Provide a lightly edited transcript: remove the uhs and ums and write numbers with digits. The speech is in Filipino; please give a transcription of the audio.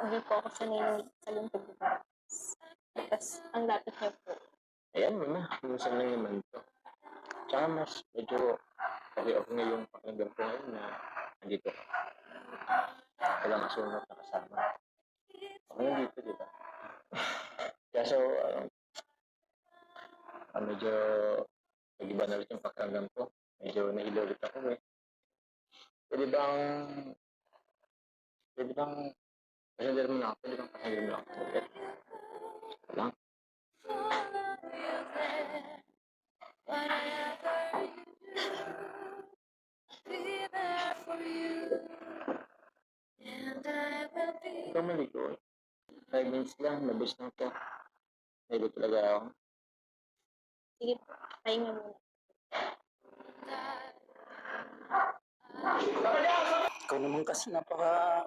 Hindi po ako sanay sa lumpig na patas. Tapos, ang lapit niya po. Ayan mo na, kung saan lang naman to. Tsaka mas medyo okay na yung pakinggan ko ngayon na andito ka. Walang asunod na kasama. Okay dito, di ba? Kaya so, medyo nag-iba na ulit yung pakinggan ko. Medyo nahilo ulit ako eh. Pwede bang, pasender mo na ako, pwede bang pasender mo na ako ulit? Lang. Ikaw maligo. 5 minutes lang, labis na ito. Nahilo talaga ako. Sige po, pahinga muna. Ikaw naman kasi napaka